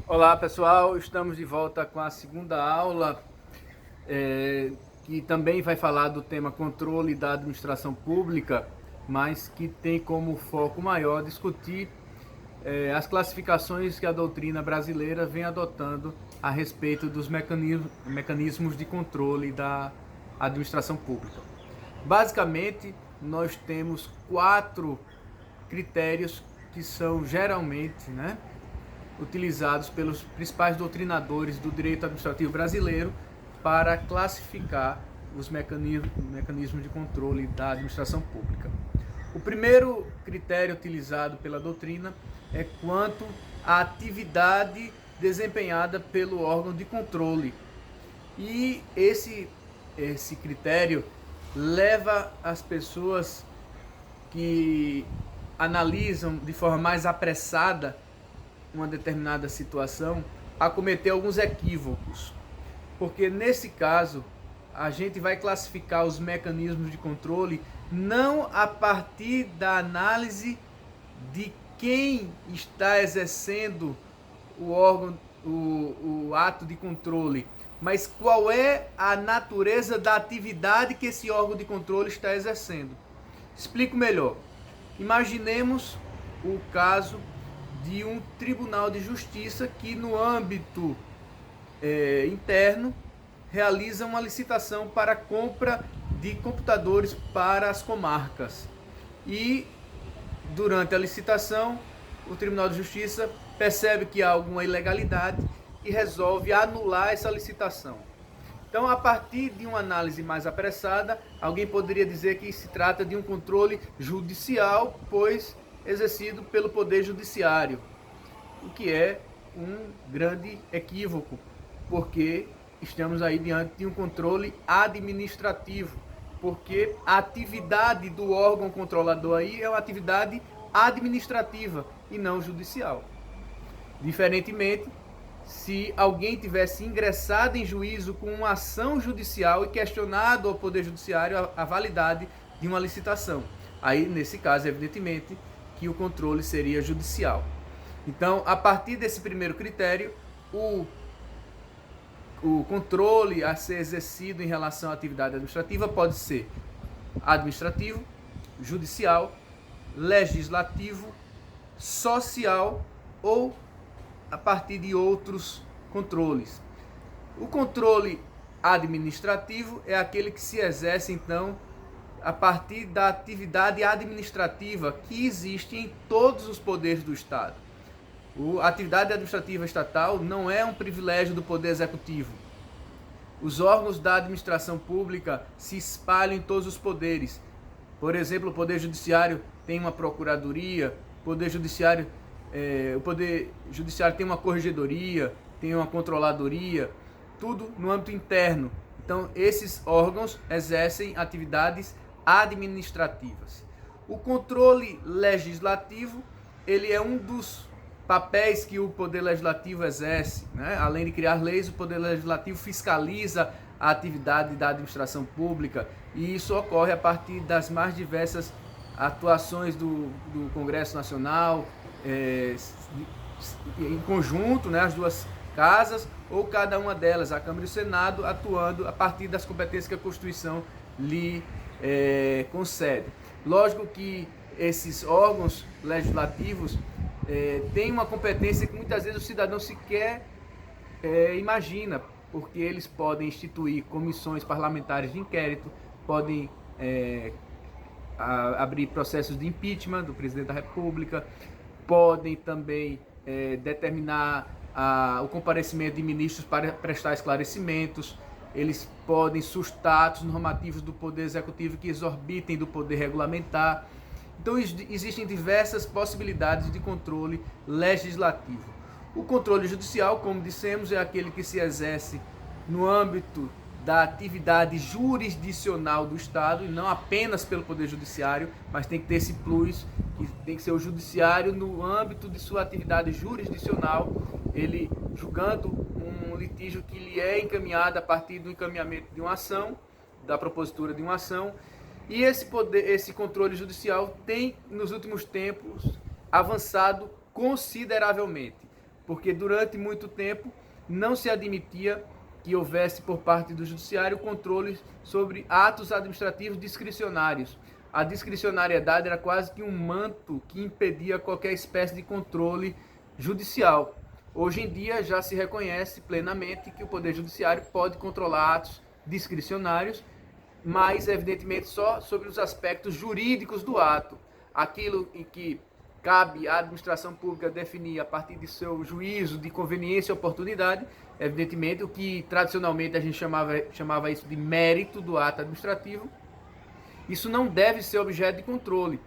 Olá pessoal, estamos de volta com a segunda aula, que também vai falar do tema controle da administração pública, mas que tem como foco maior discutir as classificações que a doutrina brasileira vem adotando a respeito dos mecanismos de controle da administração pública. Basicamente, nós temos 4 critérios que são geralmente, utilizados pelos principais doutrinadores do direito administrativo brasileiro para classificar os mecanismos de controle da administração pública. O primeiro critério utilizado pela doutrina é quanto à atividade desempenhada pelo órgão de controle. E esse critério leva as pessoas que analisam de forma mais apressada uma determinada situação a cometer alguns equívocos. Porque nesse caso, a gente vai classificar os mecanismos de controle não a partir da análise de quem está exercendo o órgão, o ato de controle, mas qual é a natureza da atividade que esse órgão de controle está exercendo. Explico melhor. Imaginemos o caso de um tribunal de justiça que, no âmbito interno, realiza uma licitação para a compra de computadores para as comarcas. E, durante a licitação, o Tribunal de Justiça percebe que há alguma ilegalidade e resolve anular essa licitação. Então, a partir de uma análise mais apressada, alguém poderia dizer que se trata de um controle judicial, pois exercido pelo Poder Judiciário, o que é um grande equívoco, porque estamos aí diante de um controle administrativo, porque a atividade do órgão controlador aí é uma atividade administrativa e não judicial. Diferentemente, se alguém tivesse ingressado em juízo com uma ação judicial e questionado ao Poder Judiciário a validade de uma licitação. Aí, nesse caso, evidentemente, que o controle seria judicial. Então, a partir desse primeiro critério, o controle a ser exercido em relação à atividade administrativa pode ser administrativo, judicial, legislativo, social ou a partir de outros controles. O controle administrativo é aquele que se exerce, então, a partir da atividade administrativa que existe em todos os poderes do Estado. A atividade administrativa estatal não é um privilégio do Poder Executivo. Os órgãos da administração pública se espalham em todos os poderes. Por exemplo, o Poder Judiciário tem uma procuradoria, o Poder Judiciário tem uma corregedoria, tem uma controladoria, tudo no âmbito interno. Então, esses órgãos exercem atividades administrativas. O controle legislativo, ele é um dos papéis que o Poder Legislativo exerce, Além de criar leis, o Poder Legislativo fiscaliza a atividade da administração pública, e isso ocorre a partir das mais diversas atuações do Congresso Nacional, em conjunto, as duas casas, ou cada uma delas, a Câmara e o Senado, atuando a partir das competências que a Constituição lhe concede. Lógico que esses órgãos legislativos têm uma competência que muitas vezes o cidadão sequer imagina, porque eles podem instituir comissões parlamentares de inquérito, podem abrir processos de impeachment do presidente da República, podem também determinar o comparecimento de ministros para prestar esclarecimentos, eles podem sustar atos normativos do Poder Executivo que exorbitem do poder regulamentar. Então, existem diversas possibilidades de controle legislativo. O controle judicial, como dissemos, é aquele que se exerce no âmbito da atividade jurisdicional do Estado, e não apenas pelo Poder Judiciário, mas tem que ter esse plus, que tem que ser o Judiciário no âmbito de sua atividade jurisdicional, ele julgando um litígio que lhe é encaminhado a partir do encaminhamento de uma ação, da propositura de uma ação. E esse controle judicial tem, nos últimos tempos, avançado consideravelmente. porque durante muito tempo não se admitia que houvesse por parte do judiciário controle sobre atos administrativos discricionários. A discricionariedade era quase que um manto que impedia qualquer espécie de controle judicial. Hoje em dia já se reconhece plenamente que o Poder Judiciário pode controlar atos discricionários, mas evidentemente só sobre os aspectos jurídicos do ato. Aquilo em que cabe à administração pública definir a partir de seu juízo de conveniência e oportunidade, evidentemente o que tradicionalmente a gente chamava isso de mérito do ato administrativo, isso não deve ser objeto de controle,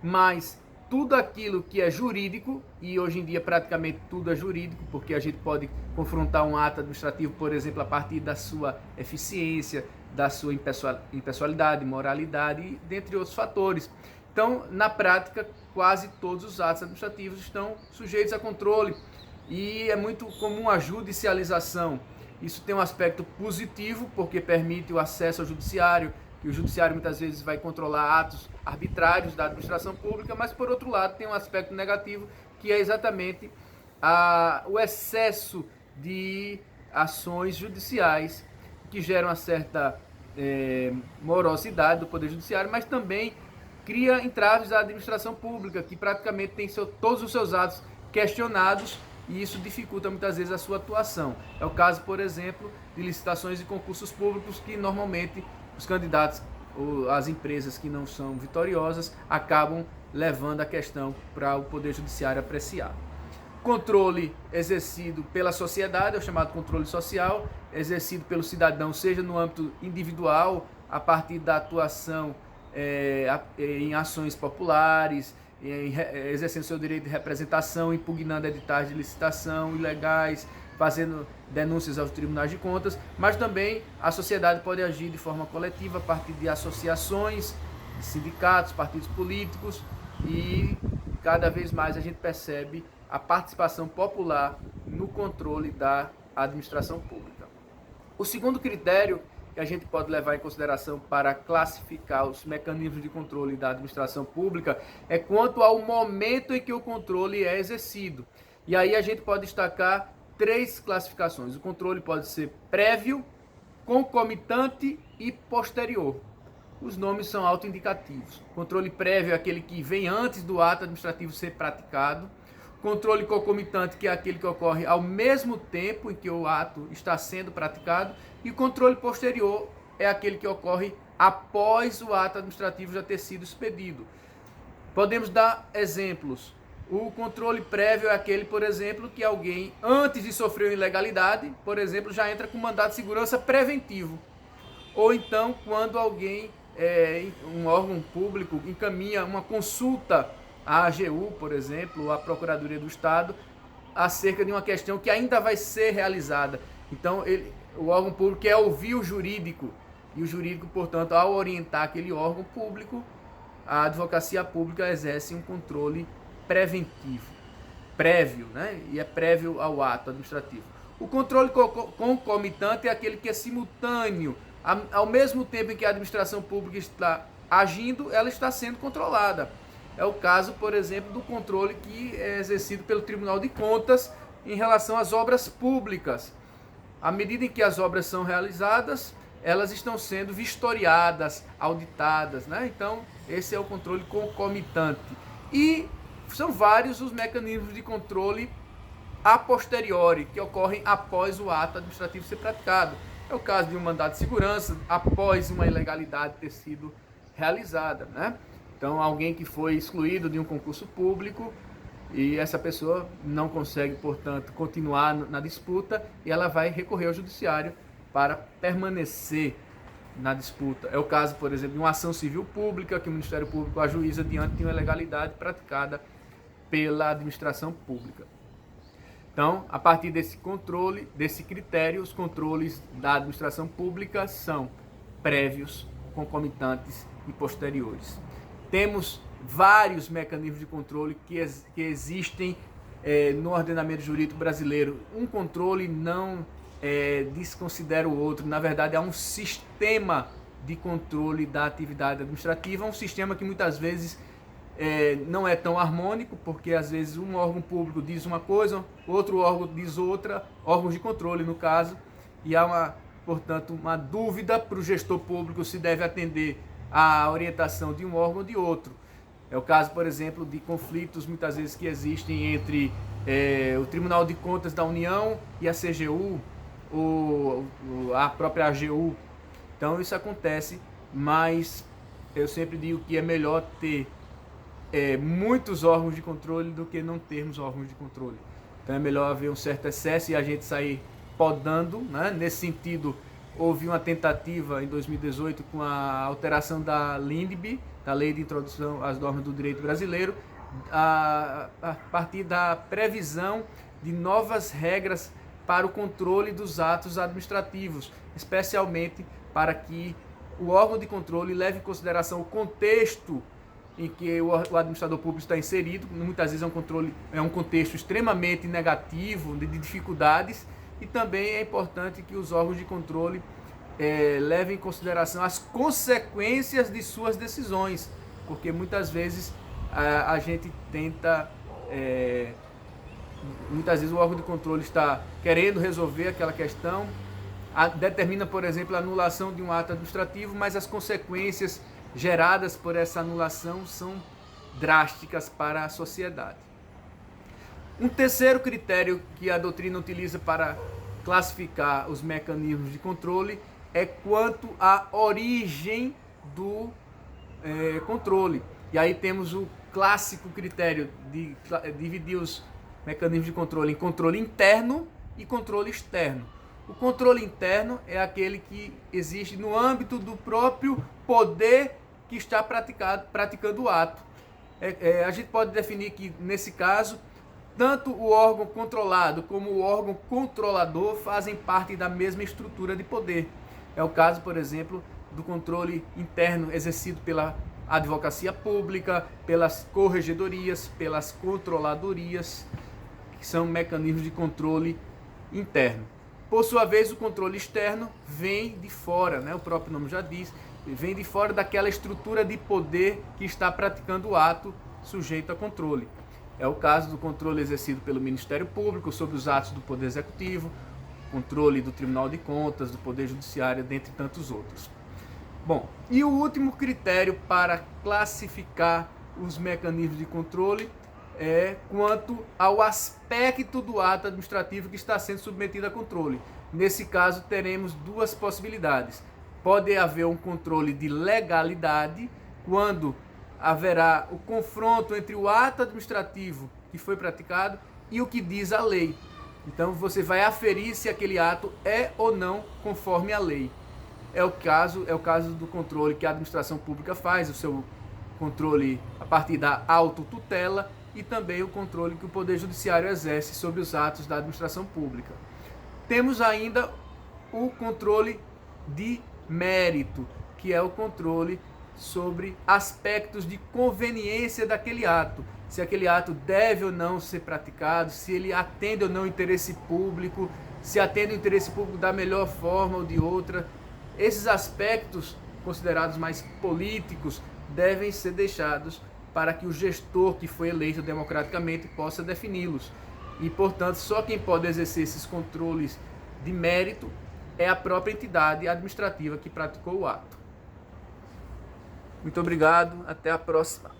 mas tudo aquilo que é jurídico, e hoje em dia praticamente tudo é jurídico, porque a gente pode confrontar um ato administrativo, por exemplo, a partir da sua eficiência, da sua impessoalidade, moralidade, dentre outros fatores. Então, na prática, quase todos os atos administrativos estão sujeitos a controle, e é muito comum a judicialização. Isso tem um aspecto positivo, porque permite o acesso ao judiciário, que o judiciário muitas vezes vai controlar atos arbitrários da administração pública, mas por outro lado tem um aspecto negativo, que é exatamente o excesso de ações judiciais que geram uma certa morosidade do Poder Judiciário, mas também cria entraves à administração pública, que praticamente tem todos os seus atos questionados, e isso dificulta muitas vezes a sua atuação. É o caso, por exemplo, de licitações e concursos públicos, que normalmente os candidatos ou as empresas que não são vitoriosas acabam levando a questão para o Poder Judiciário apreciar. Controle exercido pela sociedade, é o chamado controle social, exercido pelo cidadão, seja no âmbito individual, a partir da atuação em ações populares, exercendo seu direito de representação, impugnando editais de licitação ilegais, fazendo denúncias aos tribunais de contas, mas também a sociedade pode agir de forma coletiva a partir de associações, de sindicatos, partidos políticos, e cada vez mais a gente percebe a participação popular no controle da administração pública. O segundo critério que a gente pode levar em consideração para classificar os mecanismos de controle da administração pública é quanto ao momento em que o controle é exercido. E aí a gente pode destacar 3 classificações. O controle pode ser prévio, concomitante e posterior. Os nomes são autoindicativos. Controle prévio é aquele que vem antes do ato administrativo ser praticado. Controle concomitante, que é aquele que ocorre ao mesmo tempo em que o ato está sendo praticado. E o controle posterior é aquele que ocorre após o ato administrativo já ter sido expedido. Podemos dar exemplos. O controle prévio é aquele, por exemplo, que alguém, antes de sofrer uma ilegalidade, por exemplo, já entra com mandado de segurança preventivo. Ou então, quando alguém, um órgão público, encaminha uma consulta à AGU, por exemplo, ou à Procuradoria do Estado, acerca de uma questão que ainda vai ser realizada. Então, o órgão público quer ouvir o jurídico, e o jurídico, portanto, ao orientar aquele órgão público, a advocacia pública exerce um controle preventivo, prévio, né? E é prévio ao ato administrativo. O controle concomitante é aquele que é simultâneo, ao mesmo tempo em que a administração pública está agindo, ela está sendo controlada. É o caso, por exemplo, do controle que é exercido pelo Tribunal de Contas em relação às obras públicas. À medida em que as obras são realizadas, elas estão sendo vistoriadas, auditadas, né? Então, esse é o controle concomitante. E são vários os mecanismos de controle a posteriori, que ocorrem após o ato administrativo ser praticado. É o caso de um mandado de segurança, após uma ilegalidade ter sido realizada, né? Então, alguém que foi excluído de um concurso público e essa pessoa não consegue, portanto, continuar na disputa, e ela vai recorrer ao judiciário para permanecer na disputa. É o caso, por exemplo, de uma ação civil pública que o Ministério Público ajuiza diante de uma ilegalidade praticada pela administração pública. Então, a partir desse controle, desse critério, os controles da administração pública são prévios, concomitantes e posteriores. Temos vários mecanismos de controle que existem no ordenamento jurídico brasileiro. Um controle não desconsidera o outro. Na verdade, há um sistema de controle da atividade administrativa, um sistema que muitas vezes não é tão harmônico, porque às vezes um órgão público diz uma coisa, outro órgão diz outra, órgãos de controle no caso, e há portanto, uma dúvida para o gestor público se deve atender à orientação de um órgão ou de outro. É o caso, por exemplo, de conflitos muitas vezes que existem entre o Tribunal de Contas da União e a CGU, ou a própria AGU. Então isso acontece, mas eu sempre digo que é melhor ter muitos órgãos de controle do que não termos órgãos de controle. Então é melhor haver um certo excesso e a gente sair podando, né? Nesse sentido, houve uma tentativa em 2018 com a alteração da LINDB, da Lei de Introdução às Normas do Direito Brasileiro, a partir da previsão de novas regras para o controle dos atos administrativos, especialmente para que o órgão de controle leve em consideração o contexto em que o administrador público está inserido. Muitas vezes é um contexto extremamente negativo, de dificuldades, e também é importante que os órgãos de controle levem em consideração as consequências de suas decisões, porque muitas vezes a gente tenta, muitas vezes o órgão de controle está querendo resolver aquela questão, determina, por exemplo, a anulação de um ato administrativo, mas as consequências geradas por essa anulação são drásticas para a sociedade. Um terceiro critério que a doutrina utiliza para classificar os mecanismos de controle é quanto à origem do controle. E aí temos o clássico critério de dividir os mecanismos de controle em controle interno e controle externo. O controle interno é aquele que existe no âmbito do próprio poder que está praticando o ato. A gente pode definir que, nesse caso, tanto o órgão controlado como o órgão controlador fazem parte da mesma estrutura de poder. É o caso, por exemplo, do controle interno exercido pela advocacia pública, pelas corregedorias, pelas controladorias, que são mecanismos de controle interno. Por sua vez, o controle externo vem de fora, né? O próprio nome já diz, vem de fora daquela estrutura de poder que está praticando o ato sujeito a controle. É o caso do controle exercido pelo Ministério Público sobre os atos do Poder Executivo, controle do Tribunal de Contas, do Poder Judiciário, dentre tantos outros. Bom, e o último critério para classificar os mecanismos de controle é quanto ao aspecto do ato administrativo que está sendo submetido a controle. Nesse caso, teremos duas possibilidades. Pode haver um controle de legalidade, quando haverá o confronto entre o ato administrativo que foi praticado e o que diz a lei. Então você vai aferir se aquele ato é ou não conforme a lei. É o caso do controle que a administração pública faz, o seu controle a partir da autotutela, e também o controle que o Poder Judiciário exerce sobre os atos da administração pública. Temos ainda o controle de mérito, que é o controle sobre aspectos de conveniência daquele ato. Se aquele ato deve ou não ser praticado, se ele atende ou não o interesse público, se atende o interesse público da melhor forma ou de outra. Esses aspectos, considerados mais políticos, devem ser deixados para que o gestor que foi eleito democraticamente possa defini-los. E, portanto, só quem pode exercer esses controles de mérito é a própria entidade administrativa que praticou o ato. Muito obrigado, até a próxima.